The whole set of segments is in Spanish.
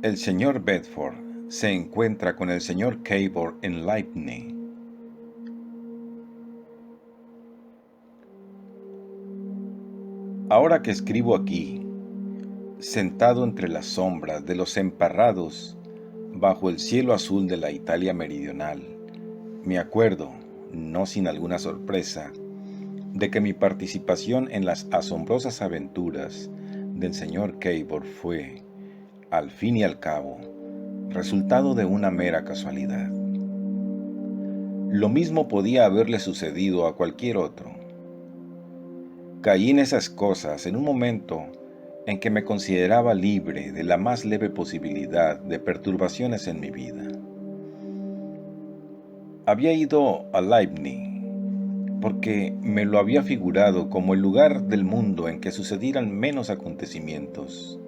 El señor Bedford se encuentra con el señor Cabot en Leibnitz. Ahora que escribo aquí, sentado entre las sombras de los emparrados, bajo el cielo azul de la Italia meridional, me acuerdo, no sin alguna sorpresa, de que mi participación en las asombrosas aventuras del señor Cabot fue, al fin y al cabo, resultado de una mera casualidad. Lo mismo podía haberle sucedido a cualquier otro. Caí en esas cosas en un momento en que me consideraba libre de la más leve posibilidad de perturbaciones en mi vida. Había ido a Leibnitz porque me lo había figurado como el lugar del mundo en que sucedieran menos acontecimientos.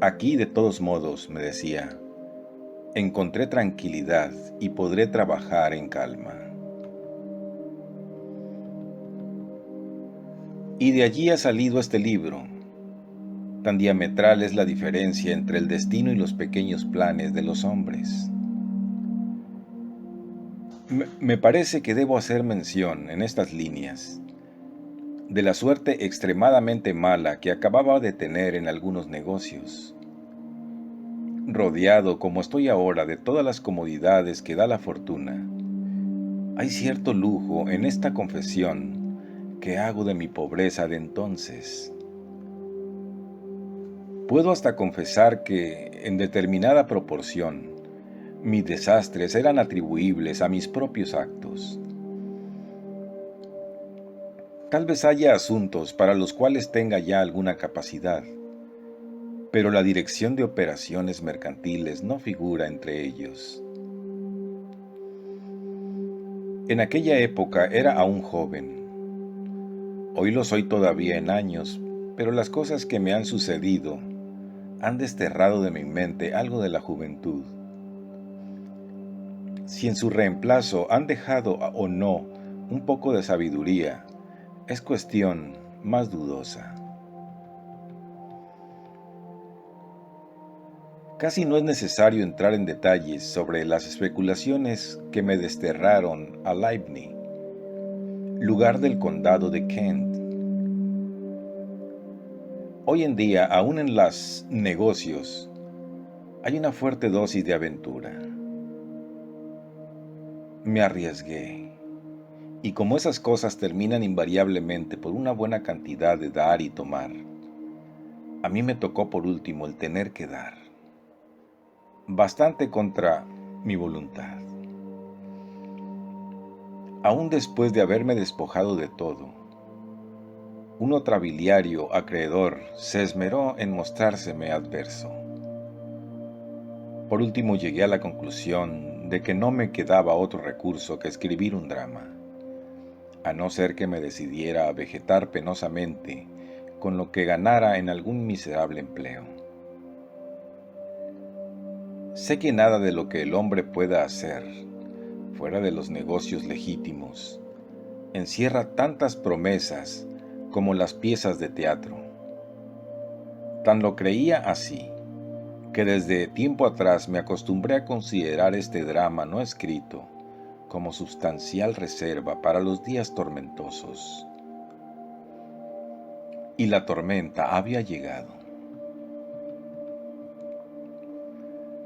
Aquí, de todos modos, me decía, encontré tranquilidad y podré trabajar en calma. Y de allí ha salido este libro. Tan diametral es la diferencia entre el destino y los pequeños planes de los hombres. Me parece que debo hacer mención, en estas líneas, de la suerte extremadamente mala que acababa de tener en algunos negocios. Rodeado como estoy ahora de todas las comodidades que da la fortuna, hay cierto lujo en esta confesión que hago de mi pobreza de entonces. Puedo hasta confesar que, en determinada proporción, mis desastres eran atribuibles a mis propios actos. Tal vez haya asuntos para los cuales tenga ya alguna capacidad, pero la dirección de operaciones mercantiles no figura entre ellos. En aquella época era aún joven. Hoy lo soy todavía en años, pero las cosas que me han sucedido han desterrado de mi mente algo de la juventud. Si en su reemplazo han dejado o no un poco de sabiduría, es cuestión más dudosa. Casi no es necesario entrar en detalles sobre las especulaciones que me desterraron a Leibnitz, lugar del condado de Kent. Hoy en día, aún en los negocios, hay una fuerte dosis de aventura. Me arriesgué, y como esas cosas terminan invariablemente por una buena cantidad de dar y tomar, a mí me tocó por último el tener que dar, bastante contra mi voluntad. Aún después de haberme despojado de todo, un nobiliario acreedor se esmeró en mostrárseme adverso. Por último llegué a la conclusión de que no me quedaba otro recurso que escribir un drama, a no ser que me decidiera a vegetar penosamente con lo que ganara en algún miserable empleo. Sé que nada de lo que el hombre pueda hacer, fuera de los negocios legítimos, encierra tantas promesas como las piezas de teatro. Tan lo creía así, que desde tiempo atrás me acostumbré a considerar este drama no escrito como sustancial reserva para los días tormentosos. Y la tormenta había llegado.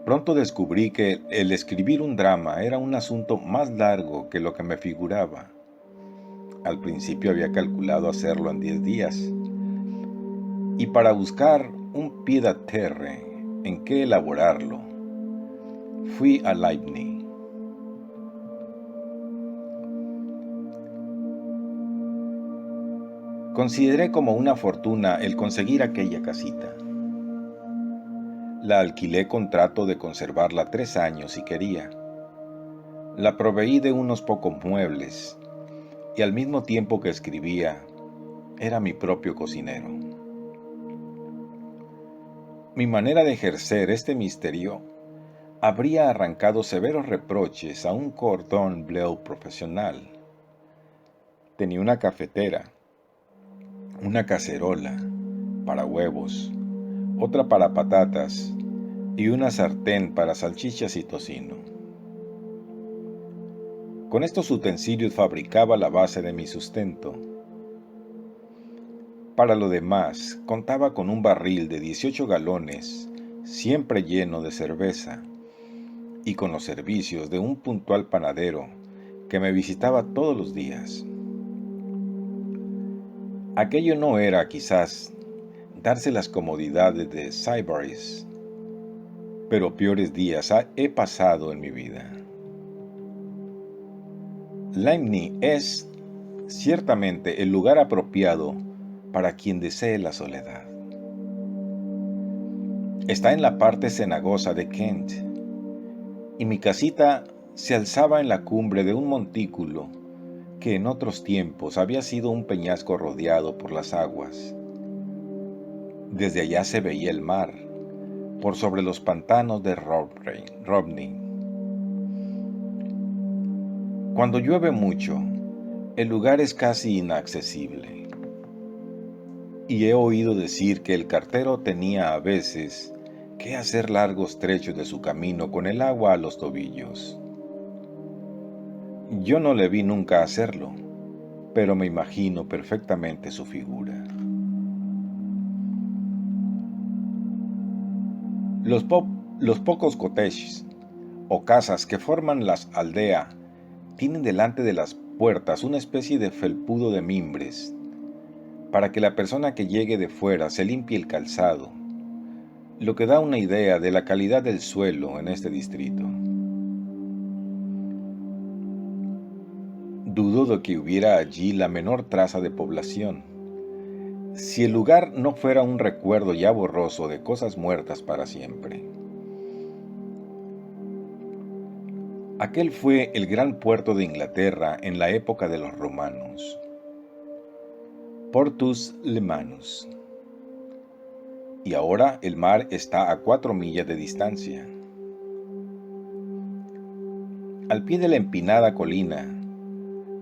Pronto descubrí que el escribir un drama era un asunto más largo que lo que me figuraba. Al principio había calculado hacerlo en 10 días. Y para buscar un pied à terre en que elaborarlo, fui a Leibnitz. Consideré como una fortuna el conseguir aquella casita. La alquilé con trato de conservarla 3 años si quería. La proveí de unos pocos muebles y al mismo tiempo que escribía, era mi propio cocinero. Mi manera de ejercer este misterio habría arrancado severos reproches a un cordon bleu profesional. Tenía una cafetera, una cacerola para huevos, otra para patatas y una sartén para salchichas y tocino. Con estos utensilios fabricaba la base de mi sustento. Para lo demás, contaba con un barril de 18 galones, siempre lleno de cerveza, y con los servicios de un puntual panadero que me visitaba todos los días. Aquello no era, quizás, darse las comodidades de Sybaris, pero peores días he pasado en mi vida. Limni es, ciertamente, el lugar apropiado para quien desee la soledad. Está en la parte cenagosa de Kent, y mi casita se alzaba en la cumbre de un montículo que en otros tiempos había sido un peñasco rodeado por las aguas. Desde allá se veía el mar, por sobre los pantanos de Robney. Cuando llueve mucho, el lugar es casi inaccesible. Y he oído decir que el cartero tenía a veces que hacer largos trechos de su camino con el agua a los tobillos. Yo no le vi nunca hacerlo, pero me imagino perfectamente su figura. Los pocos cottages o casas que forman las aldeas tienen delante de las puertas una especie de felpudo de mimbres, para que la persona que llegue de fuera se limpie el calzado, lo que da una idea de la calidad del suelo en este distrito. Dudo de que hubiera allí la menor traza de población, si el lugar no fuera un recuerdo ya borroso de cosas muertas para siempre. Aquel fue el gran puerto de Inglaterra en la época de los romanos. Portus Lemanus. Y ahora el mar está a 4 millas de distancia. Al pie de la empinada colina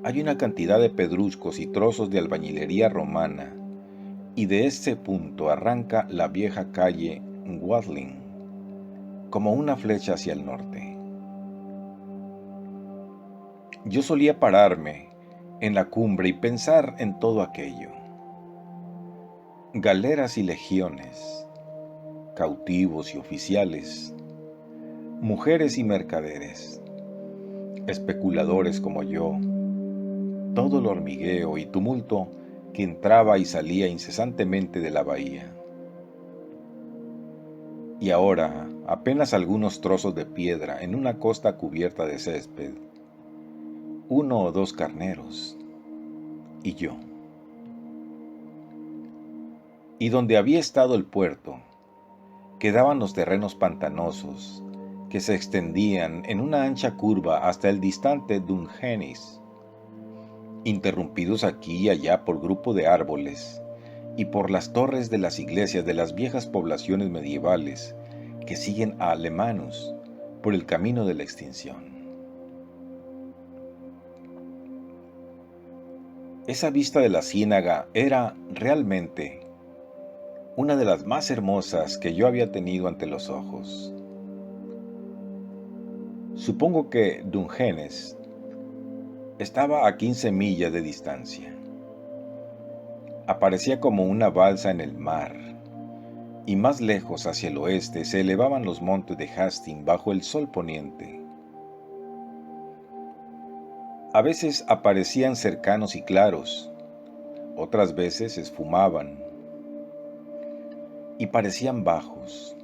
hay una cantidad de pedruscos y trozos de albañilería romana, y de este punto arranca la vieja calle Watling, como una flecha hacia el norte. Yo solía pararme en la cumbre y pensar en todo aquello. Galeras y legiones, cautivos y oficiales, mujeres y mercaderes, especuladores como yo, todo el hormigueo y tumulto que entraba y salía incesantemente de la bahía. Y ahora, apenas algunos trozos de piedra en una costa cubierta de césped, 1 o 2 carneros, y yo. Y donde había estado el puerto, quedaban los terrenos pantanosos que se extendían en una ancha curva hasta el distante Dungeness, interrumpidos aquí y allá por grupos de árboles y por las torres de las iglesias de las viejas poblaciones medievales que siguen a Lemanus por el camino de la extinción. Esa vista de la ciénaga era realmente una de las más hermosas que yo había tenido ante los ojos. Supongo que Dungeness estaba a 15 millas de distancia. Aparecía como una balsa en el mar, y más lejos hacia el oeste se elevaban los montes de Hastings bajo el sol poniente. A veces aparecían cercanos y claros, otras veces esfumaban y parecían bajos,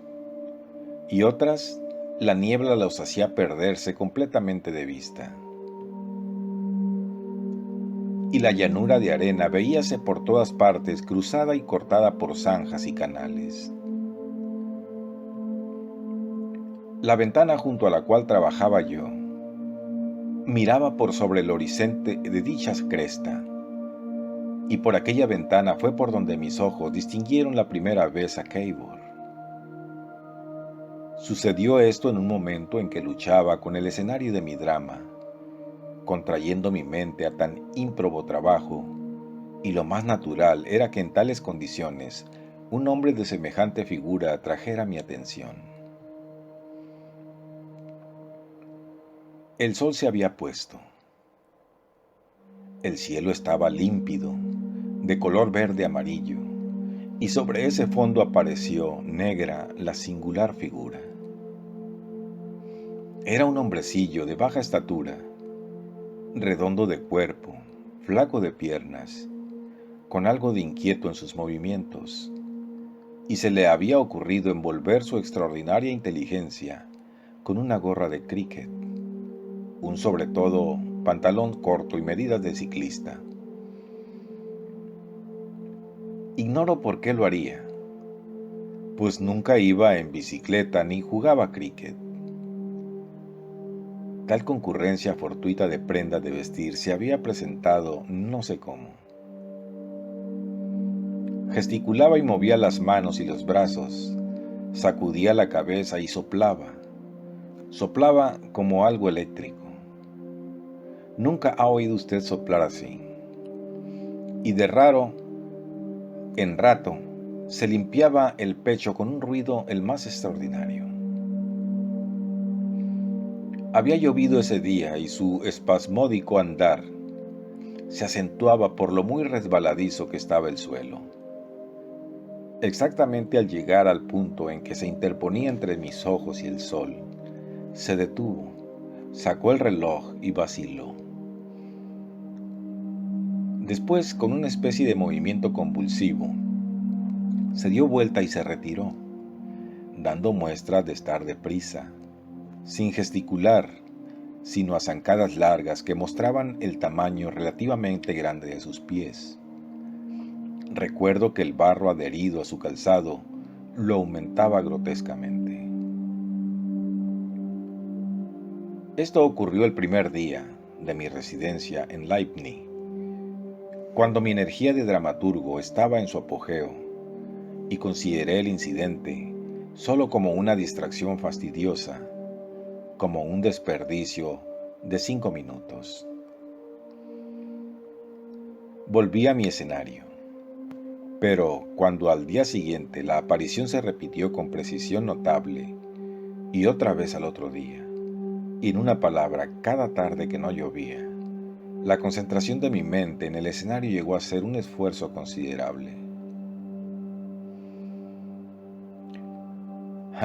y otras la niebla los hacía perderse completamente de vista. Y la llanura de arena veíase por todas partes cruzada y cortada por zanjas y canales. La ventana junto a la cual trabajaba yo miraba por sobre el horizonte de dicha cresta, y por aquella ventana fue por donde mis ojos distinguieron la primera vez a Cabor. Sucedió esto en un momento en que luchaba con el escenario de mi drama, contrayendo mi mente a tan ímprobo trabajo, y lo más natural era que en tales condiciones un hombre de semejante figura atrajera mi atención. El sol se había puesto. El cielo estaba límpido, de color verde amarillo, y sobre ese fondo apareció, negra, la singular figura. Era un hombrecillo de baja estatura, redondo de cuerpo, flaco de piernas, con algo de inquieto en sus movimientos, y se le había ocurrido envolver su extraordinaria inteligencia con una gorra de cricket, un sobretodo, pantalón corto y medidas de ciclista. Ignoro por qué lo haría, pues nunca iba en bicicleta ni jugaba cricket. Tal concurrencia fortuita de prendas de vestir se había presentado no sé cómo. Gesticulaba y movía las manos y los brazos, sacudía la cabeza y soplaba. Soplaba como algo eléctrico. Nunca ha oído usted soplar así. Y de raro en rato se limpiaba el pecho con un ruido el más extraordinario. Había llovido ese día y su espasmódico andar se acentuaba por lo muy resbaladizo que estaba el suelo. Exactamente al llegar al punto en que se interponía entre mis ojos y el sol, se detuvo, sacó el reloj y vaciló. Después, con una especie de movimiento convulsivo, se dio vuelta y se retiró, dando muestras de estar deprisa, sin gesticular, sino a zancadas largas que mostraban el tamaño relativamente grande de sus pies. Recuerdo que el barro adherido a su calzado lo aumentaba grotescamente. Esto ocurrió el primer día de mi residencia en Leibniz, cuando mi energía de dramaturgo estaba en su apogeo, y consideré el incidente solo como una distracción fastidiosa, como un desperdicio de 5 minutos. Volví a mi escenario, pero cuando al día siguiente la aparición se repitió con precisión notable, y otra vez al otro día, y en una palabra cada tarde que no llovía, la concentración de mi mente en el escenario llegó a ser un esfuerzo considerable.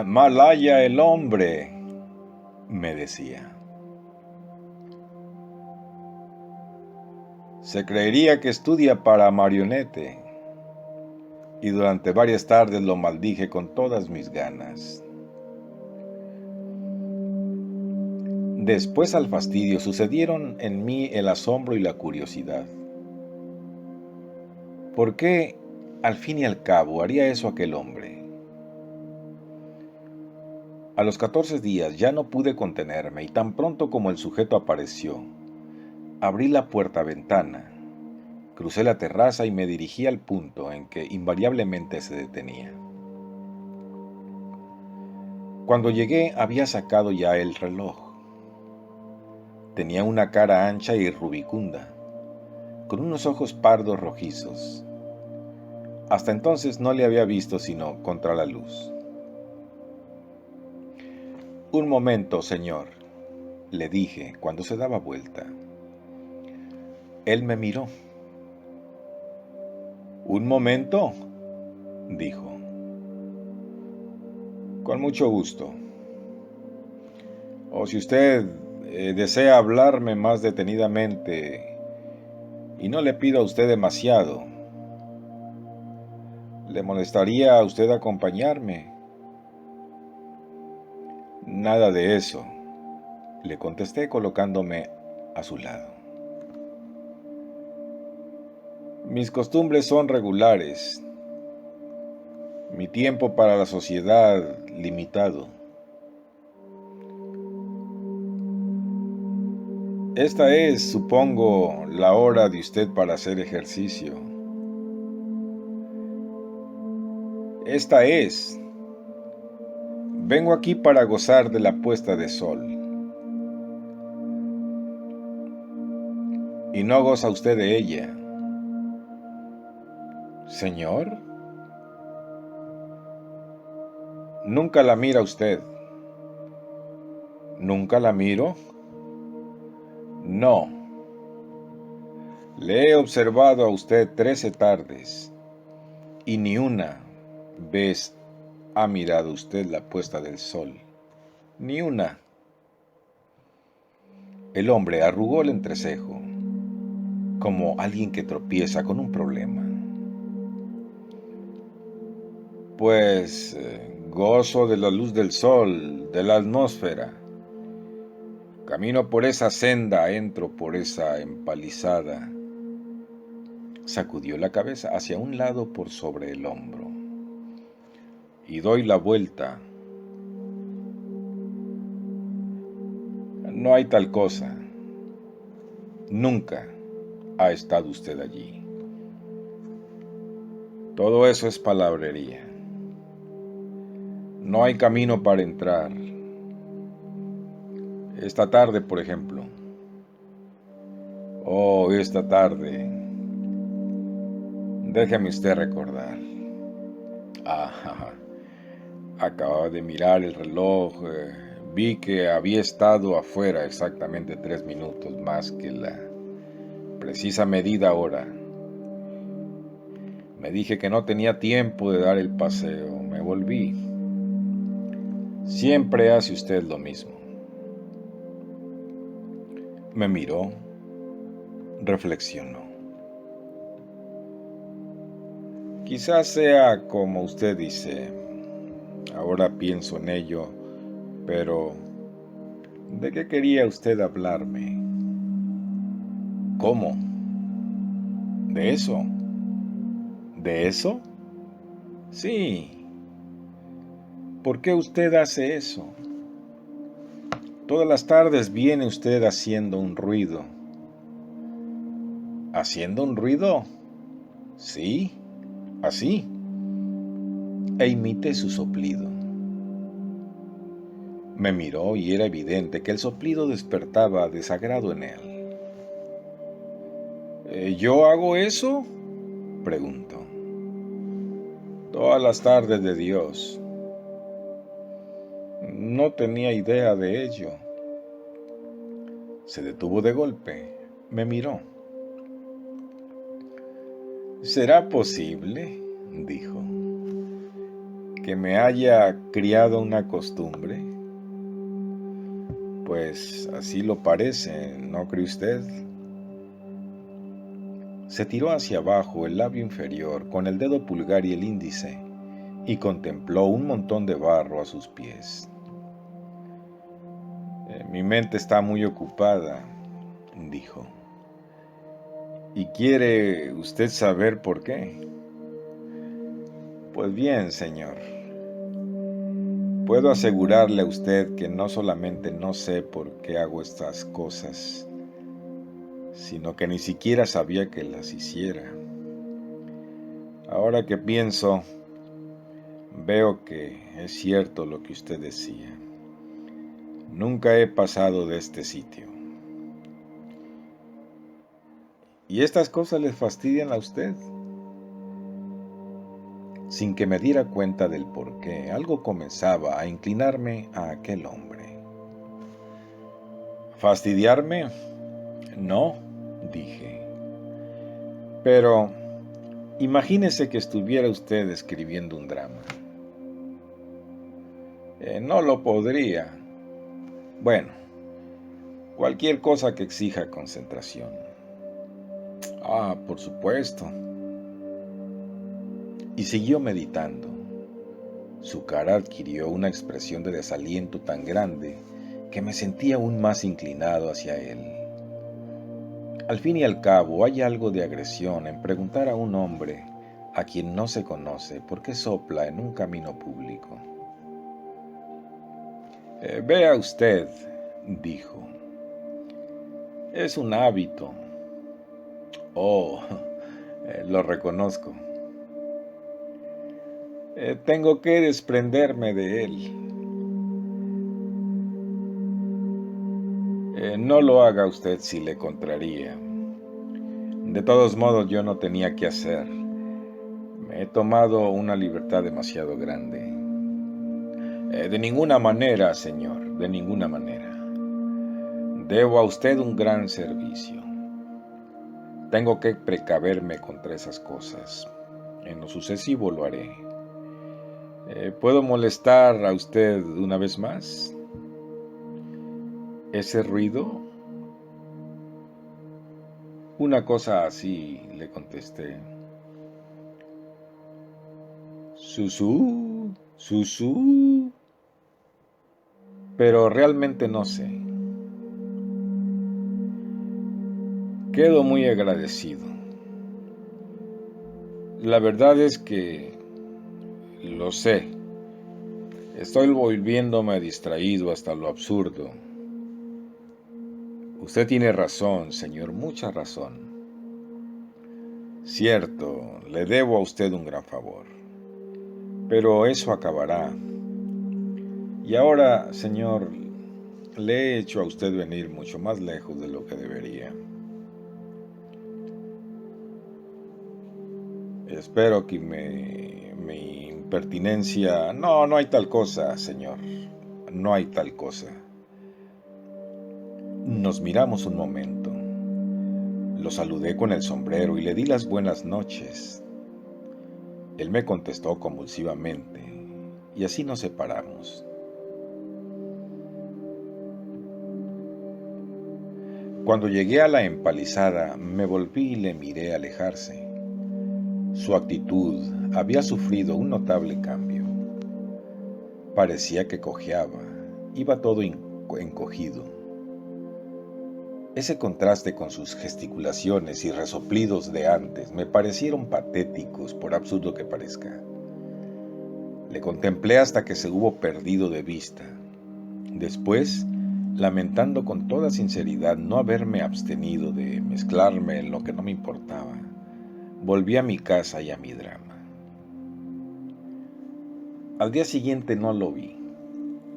«Malaya el hombre», me decía. Se creería que estudia para marionete, y durante varias tardes lo maldije con todas mis ganas. Después al fastidio sucedieron en mí el asombro y la curiosidad. ¿Por qué, al fin y al cabo, haría eso aquel hombre? A los 14 días ya no pude contenerme y tan pronto como el sujeto apareció, abrí la puerta-ventana, crucé la terraza y me dirigí al punto en que invariablemente se detenía. Cuando llegué había sacado ya el reloj. Tenía una cara ancha y rubicunda, con unos ojos pardos rojizos. Hasta entonces no le había visto sino contra la luz. «Un momento, señor», le dije cuando se daba vuelta. Él me miró. «¿Un momento?», dijo. «Con mucho gusto. O si usted desea hablarme más detenidamente, y no le pido a usted demasiado, ¿le molestaría a usted acompañarme?». «Nada de eso», le contesté colocándome a su lado. «Mis costumbres son regulares, mi tiempo para la sociedad limitado. Esta es, supongo, la hora de usted para hacer ejercicio». «Esta es. Vengo aquí para gozar de la puesta de sol». «¿Y no goza usted de ella?». «¿Señor?». Nunca la mira usted. ¿Nunca la miro? No. Le he observado a usted 13 tardes y ni una vez ha mirado usted la puesta del sol. Ni una. El hombre arrugó el entrecejo, como alguien que tropieza con un problema. Pues gozo de la luz del sol, de la atmósfera. Camino por esa senda, entro por esa empalizada. Sacudió la cabeza hacia un lado por sobre el hombro. Y doy la vuelta. No hay tal cosa. Nunca ha estado usted allí. Todo eso es palabrería. No hay camino para entrar. Esta tarde, por ejemplo. Oh, esta tarde. Déjeme usted recordar. Acababa de mirar el reloj. Vi que había estado afuera exactamente 3 minutos más que la precisa medida hora. Me dije que no tenía tiempo de dar el paseo. Me volví. Siempre hace usted lo mismo. Me miró. Reflexionó. Quizás sea como usted dice. Ahora pienso en ello, pero ¿de qué quería usted hablarme? ¿Cómo? ¿De eso? ¿De eso? Sí. ¿Por qué usted hace eso? Todas las tardes viene usted haciendo un ruido. ¿Haciendo un ruido? Sí, así. E imité su soplido. Me miró y era evidente que el soplido despertaba desagrado en él. ¿Yo hago eso?, preguntó. Todas las tardes de Dios. No tenía idea de ello. Se detuvo de golpe. Me miró. ¿Será posible?, dijo, ¿que me haya criado una costumbre? Pues así lo parece, ¿no cree usted? Se tiró hacia abajo el labio inferior con el dedo pulgar y el índice y contempló un montón de barro a sus pies. Mi mente está muy ocupada, dijo. ¿Y quiere usted saber por qué? Pues bien, señor. Puedo asegurarle a usted que no solamente no sé por qué hago estas cosas, sino que ni siquiera sabía que las hiciera. Ahora que pienso, veo que es cierto lo que usted decía. Nunca he pasado de este sitio. ¿Y estas cosas le fastidian a usted? Sin que me diera cuenta del porqué, algo comenzaba a inclinarme a aquel hombre. ¿Fastidiarme? No, dije. Pero imagínese que estuviera usted escribiendo un drama. No lo podría. Bueno, cualquier cosa que exija concentración. Por supuesto. Y siguió meditando. Su cara adquirió una expresión de desaliento tan grande que me sentía aún más inclinado hacia él. Al fin y al cabo, hay algo de agresión en preguntar a un hombre a quien no se conoce por qué sopla en un camino público. Vea usted, dijo. Es un hábito. Oh, lo reconozco. Tengo que desprenderme de él. No lo haga usted si le contraría. De todos modos, yo no tenía que hacer. Me he tomado una libertad demasiado grande. De ninguna manera, señor, de ninguna manera. Debo a usted un gran servicio. Tengo que precaverme contra esas cosas. En lo sucesivo lo haré. ¿Puedo molestar a usted una vez más? ¿Ese ruido? Una cosa así, le contesté. Susú, susú. Pero realmente no sé. Quedo muy agradecido. La verdad es que lo sé. Estoy volviéndome distraído hasta lo absurdo. Usted tiene razón, señor, mucha razón. Cierto, le debo a usted un gran favor. Pero eso acabará. Y ahora, señor, le he hecho a usted venir mucho más lejos de lo que debería. Espero que mi impertinencia... No hay tal cosa, señor. No hay tal cosa. Nos miramos un momento. Lo saludé con el sombrero y le di las buenas noches. Él me contestó convulsivamente y así nos separamos. Cuando llegué a la empalizada, me volví y le miré alejarse. Su actitud había sufrido un notable cambio. Parecía que cojeaba, iba todo encogido. Ese contraste con sus gesticulaciones y resoplidos de antes me parecieron patéticos, por absurdo que parezca. Le contemplé hasta que se hubo perdido de vista. Después, lamentando con toda sinceridad no haberme abstenido de mezclarme en lo que no me importaba, volví a mi casa y a mi drama. Al día siguiente no lo vi,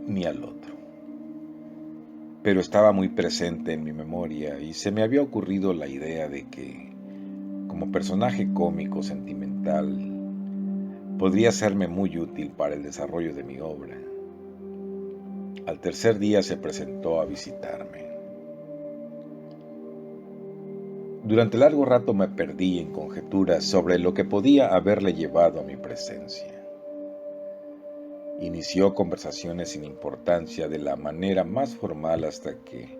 ni al otro. Pero estaba muy presente en mi memoria y se me había ocurrido la idea de que, como personaje cómico sentimental, podría serme muy útil para el desarrollo de mi obra. Al tercer día se presentó a visitarme. Durante largo rato me perdí en conjeturas sobre lo que podía haberle llevado a mi presencia. Inició conversaciones sin importancia de la manera más formal hasta que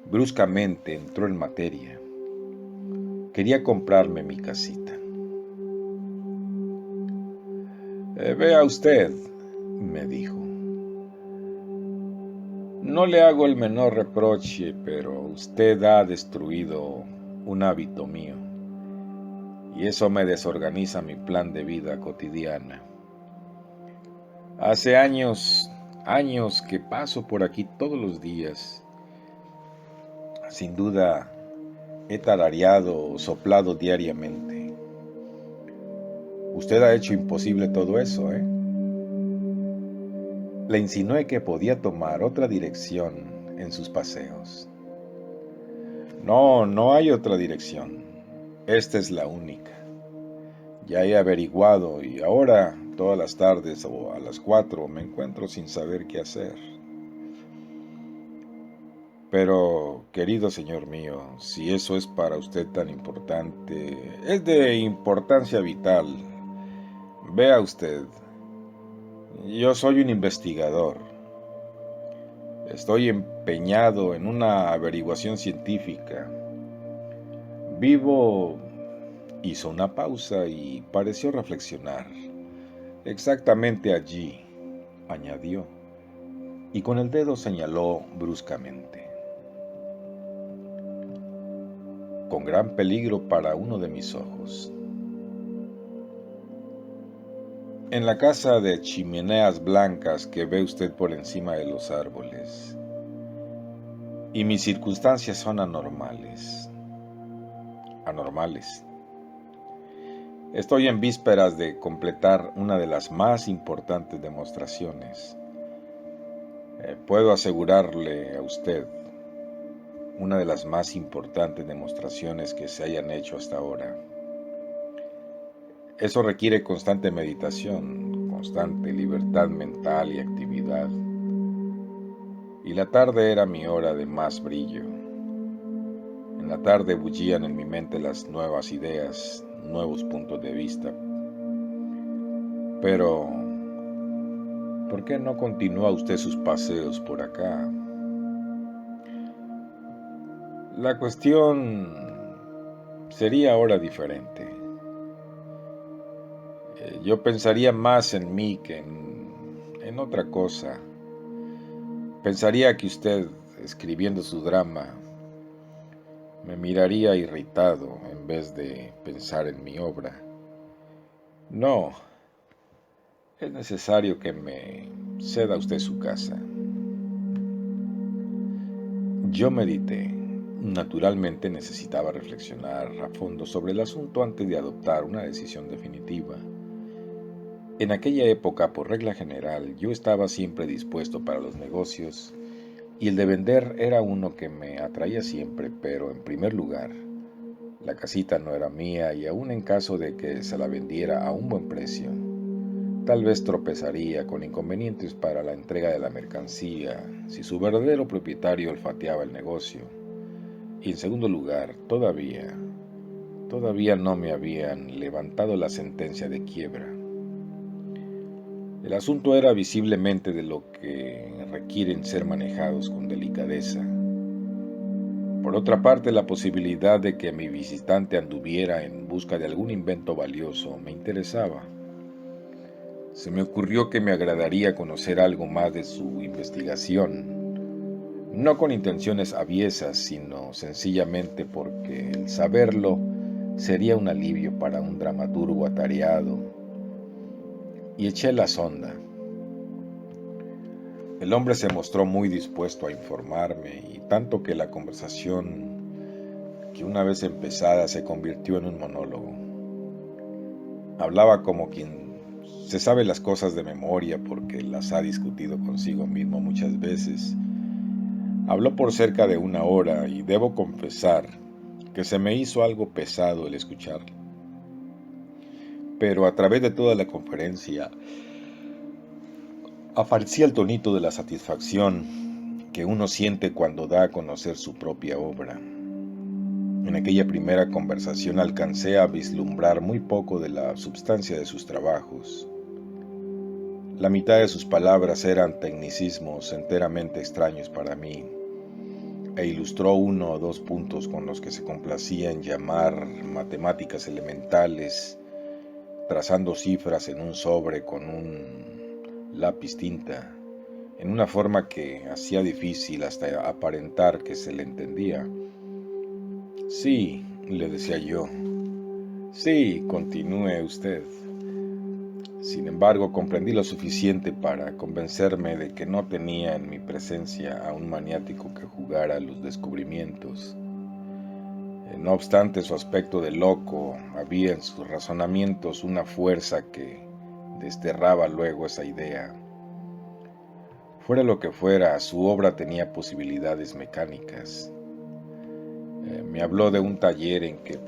bruscamente entró en materia. Quería comprarme mi casita. Vea usted, me dijo. No le hago el menor reproche, pero usted ha destruido un hábito mío, y eso me desorganiza mi plan de vida cotidiana. Hace años que paso por aquí todos los días. Sin duda, he tarareado o soplado diariamente. Usted ha hecho imposible todo eso, ¿eh? Le insinué que podía tomar otra dirección en sus paseos. No hay otra dirección. Esta es la única. Ya he averiguado y ahora, todas las tardes o a las 4, me encuentro sin saber qué hacer. Pero, querido señor mío, si eso es para usted tan importante, es de importancia vital. Vea usted, yo soy un investigador. Estoy empeñado en una averiguación científica. Vivo... Hizo una pausa y pareció reflexionar. Exactamente allí, añadió, y con el dedo señaló bruscamente. Con gran peligro para uno de mis ojos. En la casa de chimeneas blancas que ve usted por encima de los árboles. Y mis circunstancias son anormales. Anormales. Estoy en vísperas de completar una de las más importantes demostraciones. Puedo asegurarle a usted una de las más importantes demostraciones que se hayan hecho hasta ahora. Eso requiere constante meditación, constante libertad mental y actividad, y la tarde era mi hora de más brillo. En la tarde bullían en mi mente las nuevas ideas, nuevos puntos de vista. Pero, ¿por qué no continúa usted sus paseos por acá? La cuestión sería ahora diferente. Yo pensaría más en mí que en otra cosa. Pensaría que usted, escribiendo su drama, me miraría irritado en vez de pensar en mi obra. No, es necesario que me ceda usted su casa. Yo medité. Naturalmente necesitaba reflexionar a fondo sobre el asunto antes de adoptar una decisión definitiva. En aquella época, por regla general, yo estaba siempre dispuesto para los negocios y el de vender era uno que me atraía siempre, pero en primer lugar, la casita no era mía y aun en caso de que se la vendiera a un buen precio, tal vez tropezaría con inconvenientes para la entrega de la mercancía si su verdadero propietario olfateaba el negocio. Y en segundo lugar, todavía no me habían levantado la sentencia de quiebra. El asunto era visiblemente de lo que requieren ser manejados con delicadeza. Por otra parte, la posibilidad de que mi visitante anduviera en busca de algún invento valioso me interesaba. Se me ocurrió que me agradaría conocer algo más de su investigación, no con intenciones aviesas, sino sencillamente porque el saberlo sería un alivio para un dramaturgo atareado. Y eché la sonda. El hombre se mostró muy dispuesto a informarme, y tanto que la conversación, que una vez empezada, se convirtió en un monólogo. Hablaba como quien se sabe las cosas de memoria porque las ha discutido consigo mismo muchas veces. Habló por cerca de una hora y debo confesar que se me hizo algo pesado el escucharlo. Pero a través de toda la conferencia aparecía el tonito de la satisfacción que uno siente cuando da a conocer su propia obra. En aquella primera conversación alcancé a vislumbrar muy poco de la substancia de sus trabajos. La mitad de sus palabras eran tecnicismos enteramente extraños para mí, e ilustró 1 o 2 puntos con los que se complacía en llamar matemáticas elementales, trazando cifras en un sobre con un lápiz tinta, en una forma que hacía difícil hasta aparentar que se le entendía. Sí, le decía yo. Sí, continúe usted. Sin embargo, comprendí lo suficiente para convencerme de que no tenía en mi presencia a un maniático que jugara a los descubrimientos. No obstante su aspecto de loco, había en sus razonamientos una fuerza que desterraba luego esa idea. Fuera lo que fuera, su obra tenía posibilidades mecánicas. Me habló de un taller en que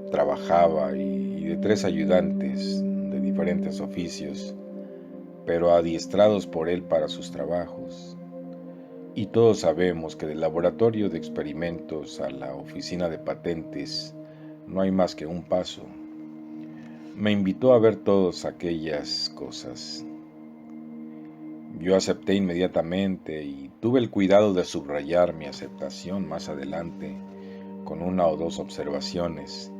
trabajaba y de 3 ayudantes de diferentes oficios, pero adiestrados por él para sus trabajos. Y todos sabemos que del laboratorio de experimentos a la oficina de patentes no hay más que un paso. Me invitó a ver todas aquellas cosas. Yo acepté inmediatamente y tuve el cuidado de subrayar mi aceptación más adelante con 1 o 2 observaciones.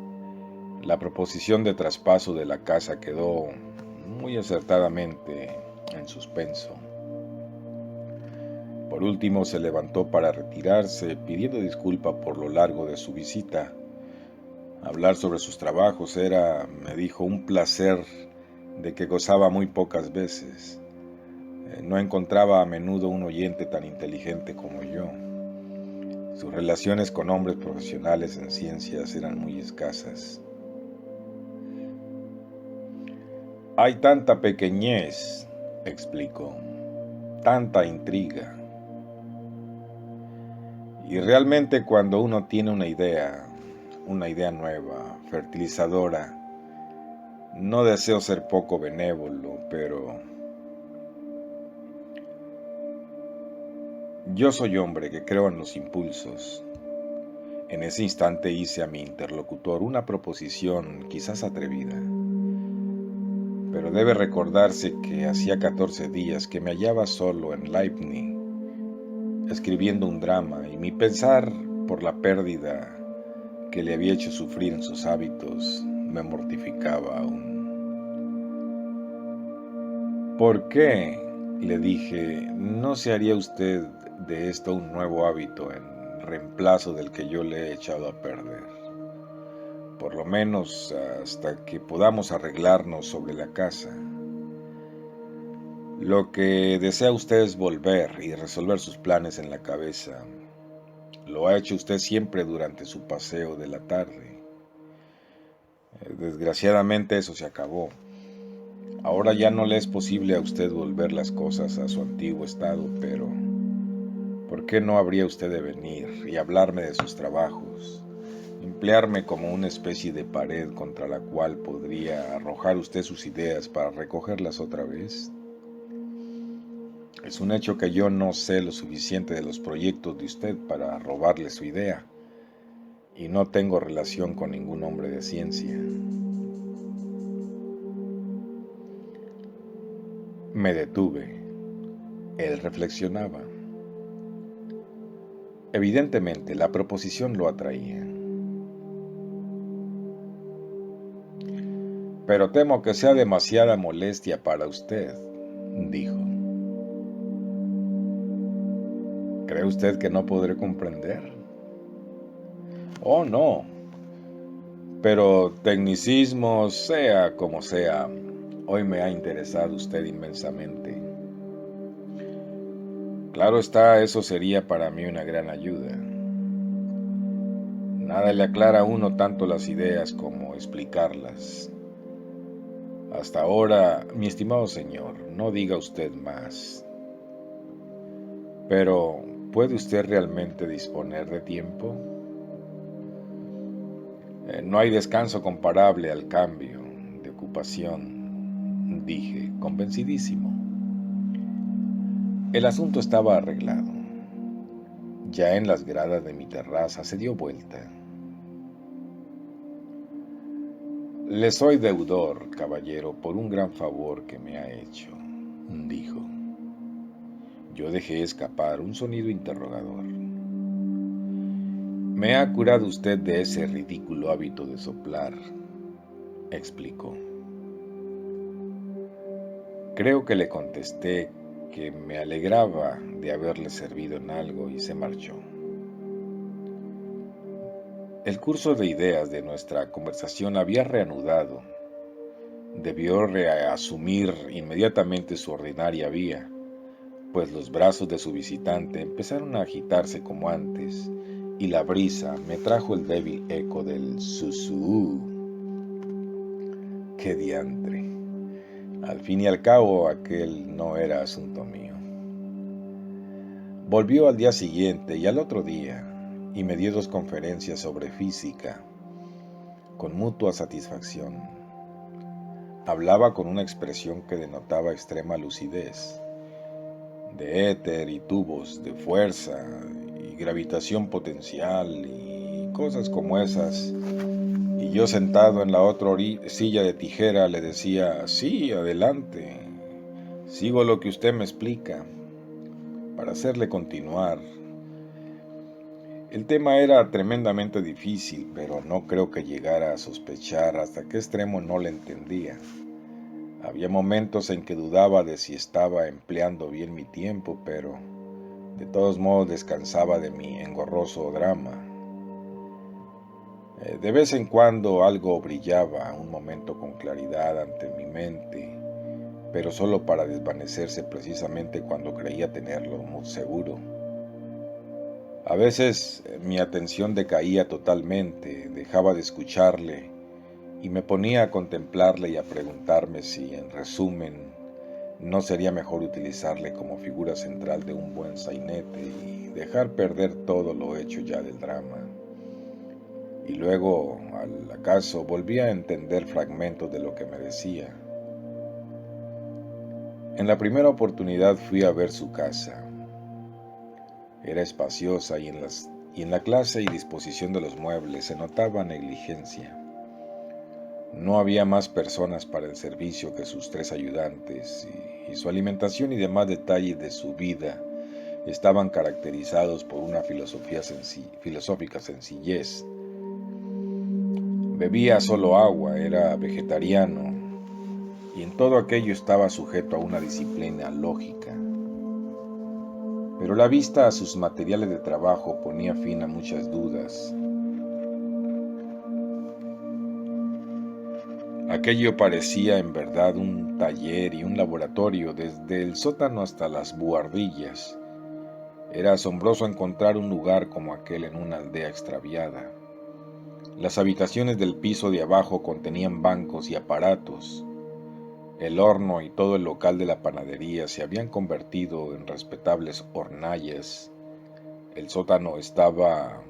La proposición de traspaso de la casa quedó muy acertadamente en suspenso. Por último se levantó para retirarse, pidiendo disculpa por lo largo de su visita. Hablar sobre sus trabajos era, me dijo, un placer de que gozaba muy pocas veces. No encontraba a menudo un oyente tan inteligente como yo. Sus relaciones con hombres profesionales en ciencias eran muy escasas. Hay tanta pequeñez, explicó, tanta intriga. Y realmente cuando uno tiene una idea nueva, fertilizadora, no deseo ser poco benévolo, pero Yo soy hombre que creo en los impulsos. En ese instante hice a mi interlocutor una proposición quizás atrevida, pero debe recordarse que hacía 14 días que me hallaba solo en Leibniz, escribiendo un drama, y mi pesar por la pérdida que le había hecho sufrir en sus hábitos me mortificaba aún. ¿Por qué? Le dije, ¿no se haría usted de esto un nuevo hábito en reemplazo del que yo le he echado a perder? Por lo menos hasta que podamos arreglarnos sobre la casa. Lo que desea usted es volver y resolver sus planes en la cabeza. Lo ha hecho usted siempre durante su paseo de la tarde. Desgraciadamente eso se acabó. Ahora ya no le es posible a usted volver las cosas a su antiguo estado, pero ¿por qué no habría usted de venir y hablarme de sus trabajos? Emplearme como una especie de pared contra la cual podría arrojar usted sus ideas para recogerlas otra vez. Es un hecho que yo no sé lo suficiente de los proyectos de usted para robarle su idea, y no tengo relación con ningún hombre de ciencia. Me detuve. Él reflexionaba. Evidentemente, la proposición lo atraía. Pero temo que sea demasiada molestia para usted, dijo. ¿Cree usted que no podré comprender? Oh, no. Pero tecnicismo, sea como sea, hoy me ha interesado usted inmensamente. Claro está, eso sería para mí una gran ayuda. Nada le aclara a uno tanto las ideas como explicarlas. Hasta ahora, mi estimado señor, no diga usted más. Pero, ¿puede usted realmente disponer de tiempo? No hay descanso comparable al cambio de ocupación, dije, convencidísimo. El asunto estaba arreglado. Ya en las gradas de mi terraza se dio vuelta. Le soy deudor, caballero, por un gran favor que me ha hecho, dijo. Yo dejé escapar un sonido interrogador. Me ha curado usted de ese ridículo hábito de soplar, explicó. Creo que le contesté que me alegraba de haberle servido en algo y se marchó. El curso de ideas de nuestra conversación había reanudado. Debió reasumir inmediatamente su ordinaria vía, pues los brazos de su visitante empezaron a agitarse como antes, y la brisa me trajo el débil eco del susú. ¡Qué diantre! Al fin y al cabo, aquel no era asunto mío. Volvió al día siguiente y al otro día, y me dio 2 conferencias sobre física, con mutua satisfacción. Hablaba con una expresión que denotaba extrema lucidez, de éter y tubos de fuerza y gravitación potencial y cosas como esas, y yo sentado en la otra silla de tijera le decía, sí, adelante, sigo lo que usted me explica, para hacerle continuar. El tema era tremendamente difícil, pero no creo que llegara a sospechar hasta qué extremo no le entendía. Había momentos en que dudaba de si estaba empleando bien mi tiempo, pero de todos modos descansaba de mi engorroso drama. De vez en cuando algo brillaba un momento con claridad ante mi mente, pero solo para desvanecerse precisamente cuando creía tenerlo muy seguro. A veces mi atención decaía totalmente, dejaba de escucharle y me ponía a contemplarle y a preguntarme si, en resumen, no sería mejor utilizarle como figura central de un buen sainete y dejar perder todo lo hecho ya del drama. Y luego, al acaso, volvía a entender fragmentos de lo que me decía. En la primera oportunidad fui a ver su casa. Era espaciosa y en la clase y disposición de los muebles se notaba negligencia. No había más personas para el servicio que sus 3 ayudantes, y su alimentación y demás detalles de su vida estaban caracterizados por una filosófica sencillez. Bebía solo agua, era vegetariano, y en todo aquello estaba sujeto a una disciplina lógica. Pero la vista a sus materiales de trabajo ponía fin a muchas dudas. Aquello parecía en verdad un taller y un laboratorio, desde el sótano hasta las buhardillas. Era asombroso encontrar un lugar como aquel en una aldea extraviada. Las habitaciones del piso de abajo contenían bancos y aparatos. El horno y todo el local de la panadería se habían convertido en respetables hornallas. El sótano estaba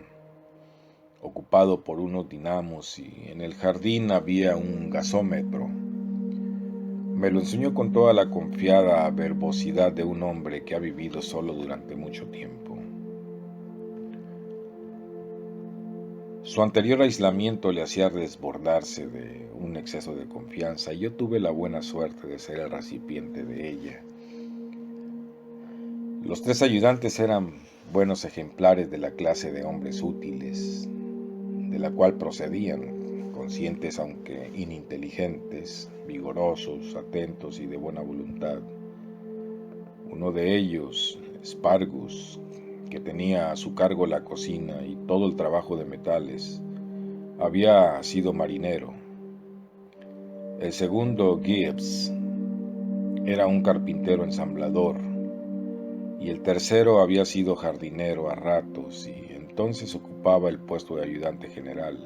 ocupado por unos dinamos y en el jardín había un gasómetro. Me lo enseñó con toda la confiada verbosidad de un hombre que ha vivido solo durante mucho tiempo. Su anterior aislamiento le hacía desbordarse de un exceso de confianza y yo tuve la buena suerte de ser el recipiente de ella. Los 3 ayudantes eran buenos ejemplares de la clase de hombres útiles, de la cual procedían, conscientes aunque ininteligentes, vigorosos, atentos y de buena voluntad. Uno de ellos, Spargus, que tenía a su cargo la cocina y todo el trabajo de metales, había sido marinero. El segundo, Gibbs, era un carpintero ensamblador, y el tercero había sido jardinero a ratos y entonces ocupaba el puesto de ayudante general.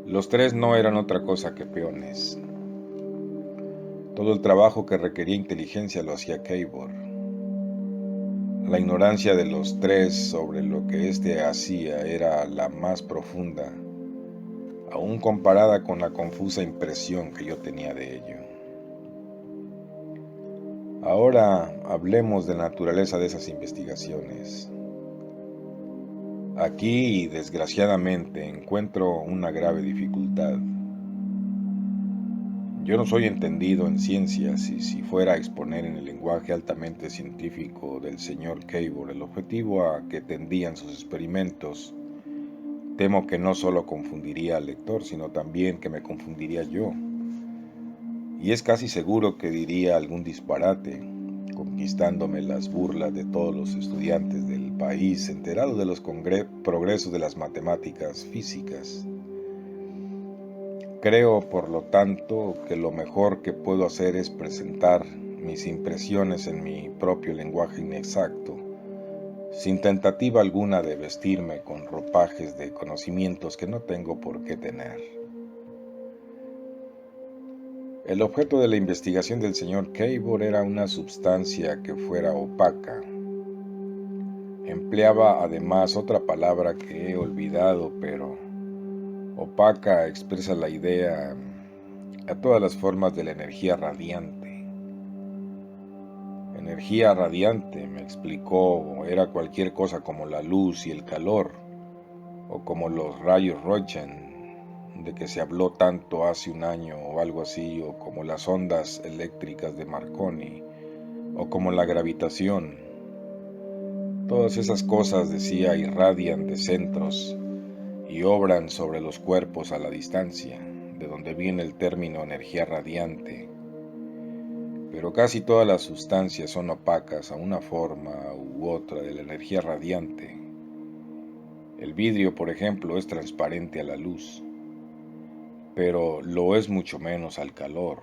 Los 3 no eran otra cosa que peones. Todo el trabajo que requería inteligencia lo hacía Keibor. La ignorancia de los 3 sobre lo que éste hacía era la más profunda, aún comparada con la confusa impresión que yo tenía de ello. Ahora hablemos de la naturaleza de esas investigaciones. Aquí, desgraciadamente, encuentro una grave dificultad. Yo no soy entendido en ciencias y si fuera a exponer en el lenguaje altamente científico del señor Keibor el objetivo a que tendían sus experimentos, temo que no solo confundiría al lector, sino también que me confundiría yo. Y es casi seguro que diría algún disparate, conquistándome las burlas de todos los estudiantes del país enterados de los progresos de las matemáticas físicas. Creo, por lo tanto, que lo mejor que puedo hacer es presentar mis impresiones en mi propio lenguaje inexacto, sin tentativa alguna de vestirme con ropajes de conocimientos que no tengo por qué tener. El objeto de la investigación del señor Keibor era una substancia que fuera opaca. Empleaba además otra palabra que he olvidado, pero opaca expresa la idea a todas las formas de la energía radiante. Energía radiante, me explicó, era cualquier cosa como la luz y el calor, o como los rayos Roentgen, de que se habló tanto hace un año o algo así, o como las ondas eléctricas de Marconi, o como la gravitación. Todas esas cosas, decía, irradian de centros y obran sobre los cuerpos a la distancia, de donde viene el término energía radiante. Pero casi todas las sustancias son opacas a una forma u otra de la energía radiante. El vidrio, por ejemplo, es transparente a la luz, pero lo es mucho menos al calor,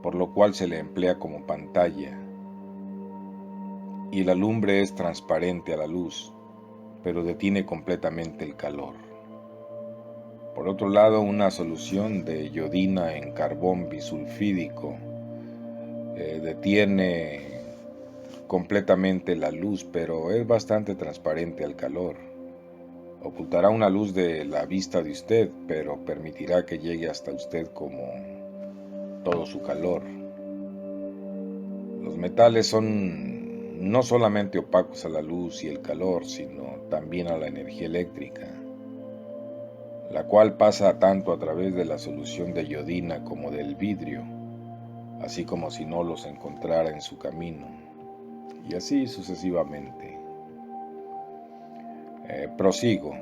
por lo cual se le emplea como pantalla. Y la lumbre es transparente a la luz, pero detiene completamente el calor. Por otro lado, una solución de iodina en carbón bisulfídico detiene completamente la luz, pero es bastante transparente al calor. Ocultará una luz de la vista de usted, pero permitirá que llegue hasta usted como todo su calor. Los metales son no solamente opacos a la luz y el calor, sino también a la energía eléctrica, la cual pasa tanto a través de la solución de iodina como del vidrio, así como si no los encontrara en su camino, y así sucesivamente. Prosigo.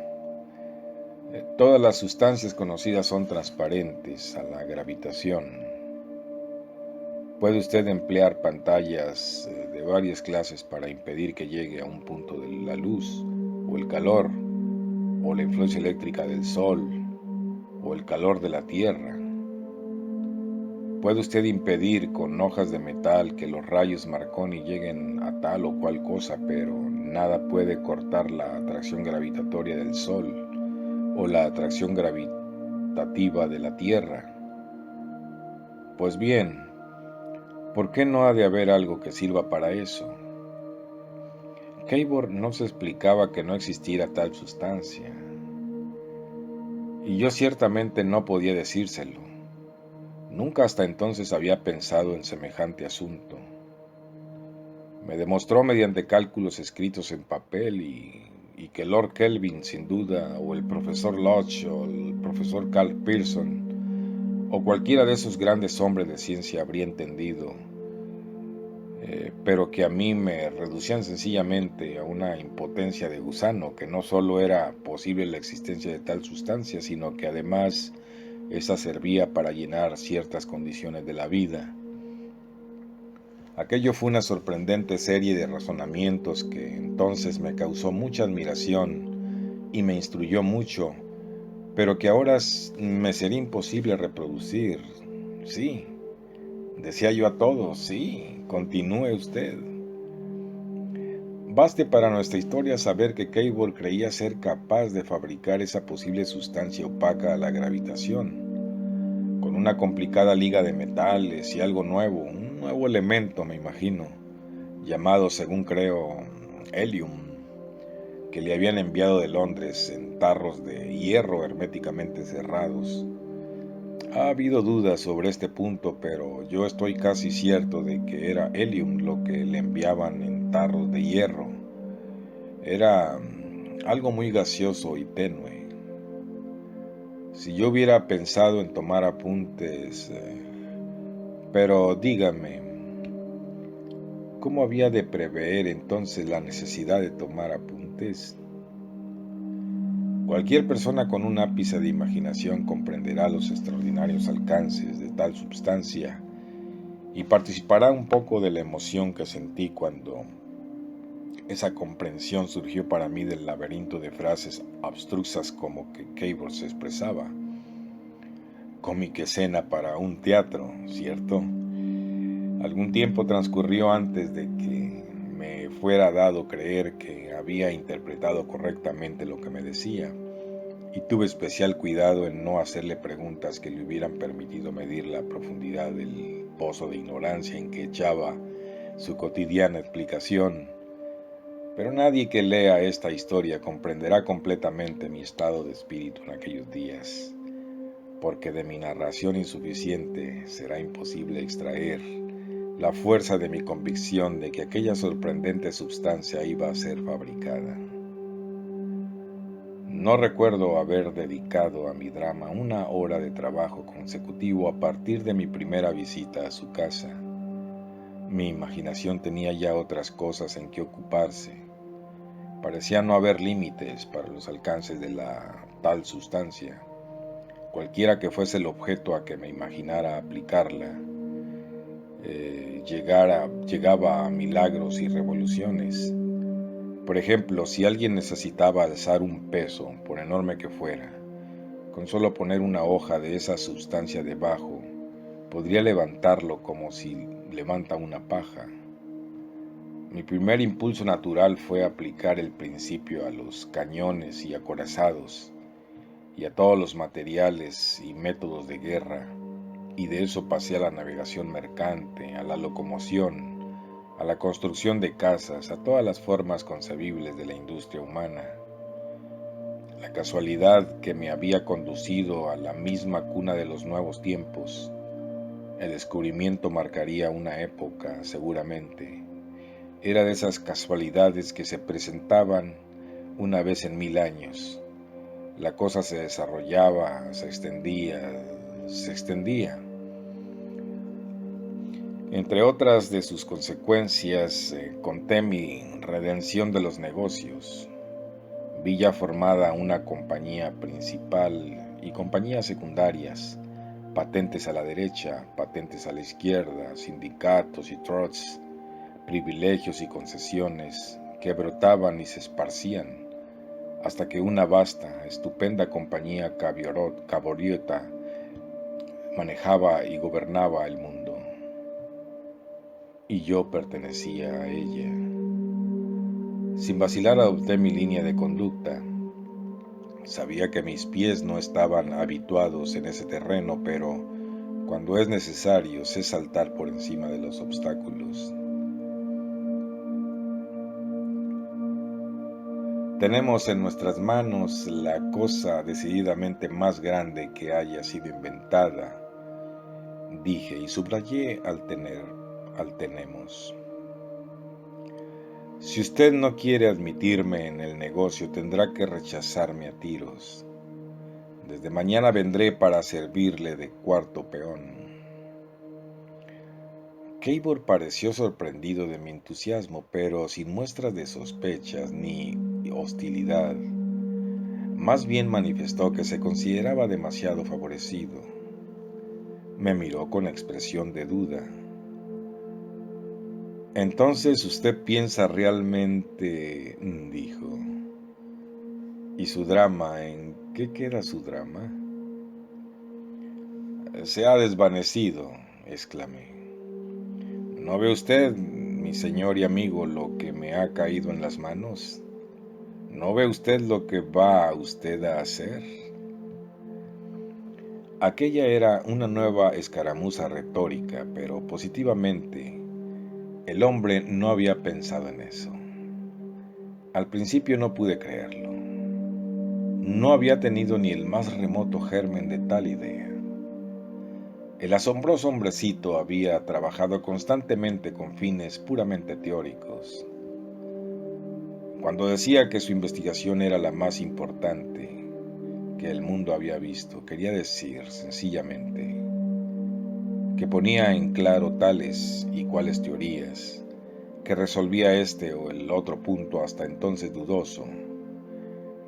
Todas las sustancias conocidas son transparentes a la gravitación. Puede usted emplear pantallas de varias clases para impedir que llegue a un punto de la luz, o el calor, o la influencia eléctrica del sol, o el calor de la tierra. Puede usted impedir con hojas de metal que los rayos Marconi lleguen a tal o cual cosa, pero nada puede cortar la atracción gravitatoria del sol o la atracción gravitativa de la tierra. Pues bien, ¿por qué no ha de haber algo que sirva para eso? Cable no se explicaba que no existiera tal sustancia, y yo ciertamente no podía decírselo. Nunca hasta entonces había pensado en semejante asunto. Me demostró mediante cálculos escritos en papel y que Lord Kelvin, sin duda, o el profesor Lodge, o el profesor Carl Pearson, o cualquiera de esos grandes hombres de ciencia habría entendido, pero que a mí me reducían sencillamente a una impotencia de gusano, que no solo era posible la existencia de tal sustancia, sino que además esa servía para llenar ciertas condiciones de la vida. Aquello fue una sorprendente serie de razonamientos que entonces me causó mucha admiración y me instruyó mucho, pero que ahora me sería imposible reproducir. Sí, decía yo a todos, sí, continúe usted. Baste para nuestra historia saber que Cable creía ser capaz de fabricar esa posible sustancia opaca a la gravitación, con una complicada liga de metales y algo nuevo, un nuevo elemento, me imagino, llamado, según creo, helium, que le habían enviado de Londres en tarros de hierro herméticamente cerrados. Ha habido dudas sobre este punto, pero yo estoy casi cierto de que era helium lo que le enviaban en tarros de hierro. Era algo muy gaseoso y tenue. Si yo hubiera pensado en tomar apuntes, pero dígame, ¿cómo había de prever entonces la necesidad de tomar apuntes? Cualquier persona con un ápice de imaginación comprenderá los extraordinarios alcances de tal substancia y participará un poco de la emoción que sentí cuando esa comprensión surgió para mí del laberinto de frases abstrusas como que Cable se expresaba. Cómica escena para un teatro, ¿cierto? Algún tiempo transcurrió antes de que me fuera dado creer que había interpretado correctamente lo que me decía, y tuve especial cuidado en no hacerle preguntas que le hubieran permitido medir la profundidad del pozo de ignorancia en que echaba su cotidiana explicación. Pero nadie que lea esta historia comprenderá completamente mi estado de espíritu en aquellos días, porque de mi narración insuficiente será imposible extraer la fuerza de mi convicción de que aquella sorprendente sustancia iba a ser fabricada. No recuerdo haber dedicado a mi drama una hora de trabajo consecutivo a partir de mi primera visita a su casa. Mi imaginación tenía ya otras cosas en que ocuparse. Parecía no haber límites para los alcances de la tal sustancia. Cualquiera que fuese el objeto a que me imaginara aplicarla, llegaba a milagros y revoluciones. Por ejemplo, si alguien necesitaba alzar un peso, por enorme que fuera, con solo poner una hoja de esa sustancia debajo, podría levantarlo como si levanta una paja. Mi primer impulso natural fue aplicar el principio a los cañones y acorazados, y a todos los materiales y métodos de guerra, y de eso pasé a la navegación mercante, a la locomoción, a la construcción de casas, a todas las formas concebibles de la industria humana. La casualidad que me había conducido a la misma cuna de los nuevos tiempos. El descubrimiento marcaría una época, seguramente. Era de esas casualidades que se presentaban una vez en 1000 años. La cosa se desarrollaba, se extendía. Entre otras de sus consecuencias, conté mi redención de los negocios. Vi ya formada una compañía principal y compañías secundarias, patentes a la derecha, patentes a la izquierda, sindicatos y trusts, privilegios y concesiones que brotaban y se esparcían, hasta que una vasta, estupenda compañía caboriota manejaba y gobernaba el mundo, y yo pertenecía a ella. Sin vacilar adopté mi línea de conducta. Sabía que mis pies no estaban habituados en ese terreno, pero cuando es necesario sé saltar por encima de los obstáculos. Tenemos en nuestras manos la cosa decididamente más grande que haya sido inventada, dije y subrayé al tenemos. Si usted no quiere admitirme en el negocio, tendrá que rechazarme a tiros. Desde mañana vendré para servirle de cuarto peón. Cabor pareció sorprendido de mi entusiasmo, pero sin muestras de sospechas ni hostilidad. Más bien manifestó que se consideraba demasiado favorecido. Me miró con expresión de duda. Entonces usted piensa realmente, dijo. ¿Y su drama? ¿En qué queda su drama? Se ha desvanecido, exclamé. ¿No ve usted, mi señor y amigo, lo que me ha caído en las manos? ¿No ve usted lo que va usted a hacer? Aquella era una nueva escaramuza retórica, pero positivamente, el hombre no había pensado en eso. Al principio no pude creerlo. No había tenido ni el más remoto germen de tal idea. El asombroso hombrecito había trabajado constantemente con fines puramente teóricos. Cuando decía que su investigación era la más importante que el mundo había visto, quería decir, sencillamente, que ponía en claro tales y cuales teorías, que resolvía este o el otro punto hasta entonces dudoso.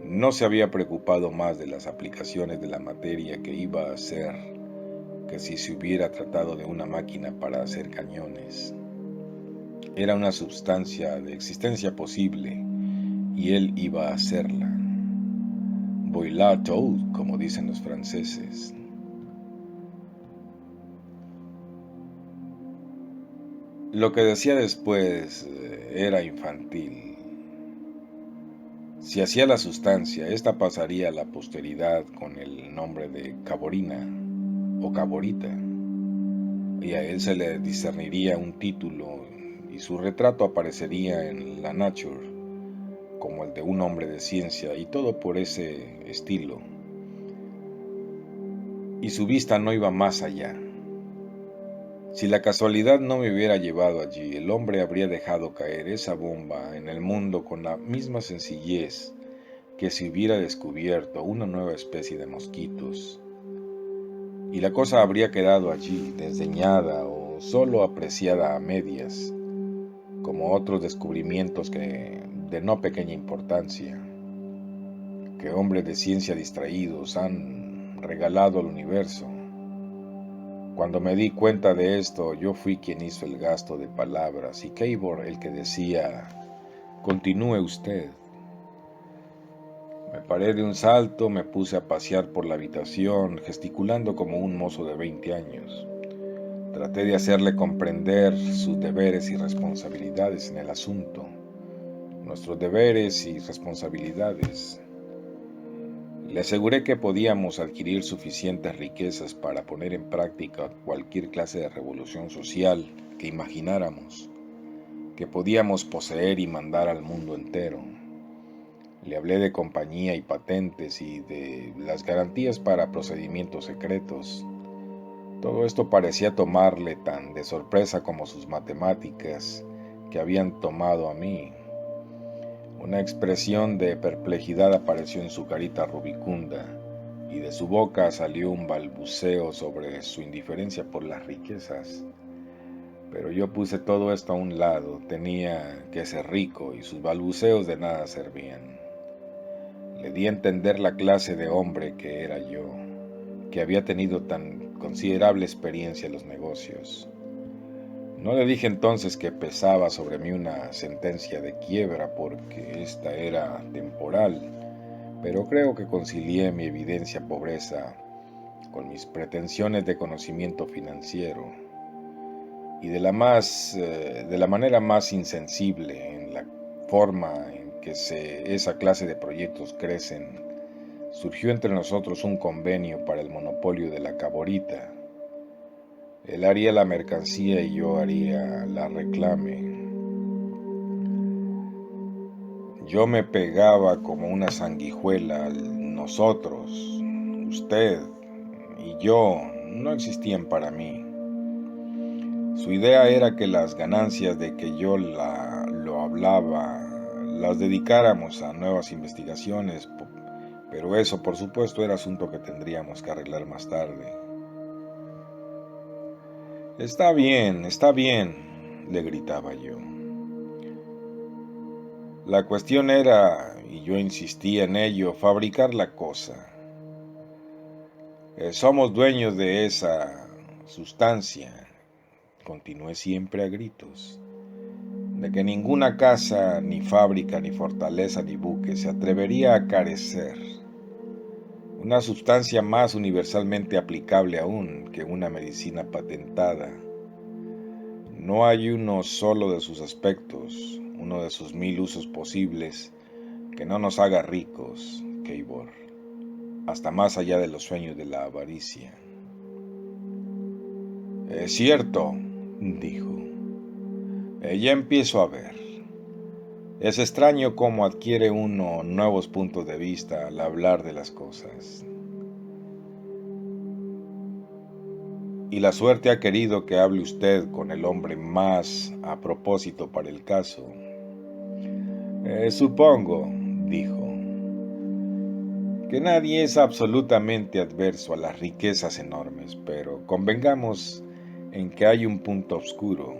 No se había preocupado más de las aplicaciones de la materia que iba a hacer que si se hubiera tratado de una máquina para hacer cañones. Era una substancia de existencia posible y él iba a hacerla. Voilà tout, como dicen los franceses. Lo que decía después era infantil. Si hacía la sustancia, esta pasaría a la posteridad con el nombre de Caborina o Caborita, y a él se le discerniría un título y su retrato aparecería en la Nature como el de un hombre de ciencia y todo por ese estilo. Y su vista no iba más allá. Si la casualidad no me hubiera llevado allí, el hombre habría dejado caer esa bomba en el mundo con la misma sencillez que si hubiera descubierto una nueva especie de mosquitos. Y la cosa habría quedado allí, desdeñada o solo apreciada a medias, como otros descubrimientos de no pequeña importancia, que hombres de ciencia distraídos han regalado al universo. Cuando me di cuenta de esto, yo fui quien hizo el gasto de palabras y Cabor el que decía, continúe usted. Me paré de un salto, me puse a pasear por la habitación, gesticulando como un mozo de 20 años. Traté de hacerle comprender sus deberes y responsabilidades en el asunto. Nuestros deberes y responsabilidades. Le aseguré que podíamos adquirir suficientes riquezas para poner en práctica cualquier clase de revolución social que imagináramos, que podíamos poseer y mandar al mundo entero. Le hablé de compañía y patentes y de las garantías para procedimientos secretos. Todo esto parecía tomarle tan de sorpresa como sus matemáticas, que habían tomado a mí. Una expresión de perplejidad apareció en su carita rubicunda, y de su boca salió un balbuceo sobre su indiferencia por las riquezas. Pero yo puse todo esto a un lado. Tenía que ser rico y sus balbuceos de nada servían. Le di a entender la clase de hombre que era yo, que había tenido tan considerable experiencia en los negocios. No le dije entonces que pesaba sobre mí una sentencia de quiebra, porque esta era temporal, pero creo que concilié mi evidencia pobreza con mis pretensiones de conocimiento financiero, y de la manera más insensible, en la forma en que esa clase de proyectos crecen, surgió entre nosotros un convenio para el monopolio de la caborita. Él haría la mercancía y yo haría la reclame. Yo me pegaba como una sanguijuela. Nosotros, usted y yo no existían para mí. Su idea era que las ganancias de que yo lo hablaba las dedicáramos a nuevas investigaciones, pero eso por supuesto era asunto que tendríamos que arreglar más tarde. Está bien, le gritaba yo. La cuestión era, y yo insistía en ello, fabricar la cosa. Somos dueños de esa sustancia, continué siempre a gritos, de que ninguna casa, ni fábrica, ni fortaleza, ni buque se atrevería a carecer. Una sustancia más universalmente aplicable aún que una medicina patentada. No hay uno solo de sus aspectos, uno de sus 1000 usos posibles, que no nos haga ricos, Keibor, hasta más allá de los sueños de la avaricia. Es cierto, dijo. Ya empiezo a ver. Es extraño cómo adquiere uno nuevos puntos de vista al hablar de las cosas. Y la suerte ha querido que hable usted con el hombre más a propósito para el caso. Supongo, dijo, que nadie es absolutamente adverso a las riquezas enormes, pero convengamos en que hay un punto oscuro.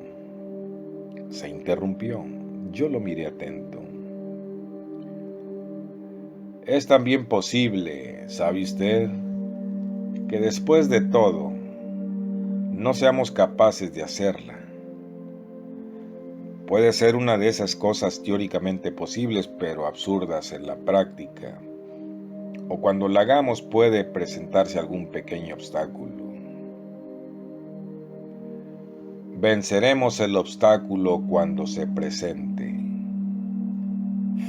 Se interrumpió. Yo lo miré atento. Es también posible, ¿sabe usted?, que después de todo no seamos capaces de hacerla. Puede ser una de esas cosas teóricamente posibles, pero absurdas en la práctica. O cuando la hagamos puede presentarse algún pequeño obstáculo. Venceremos el obstáculo cuando se presente,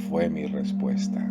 fue mi respuesta.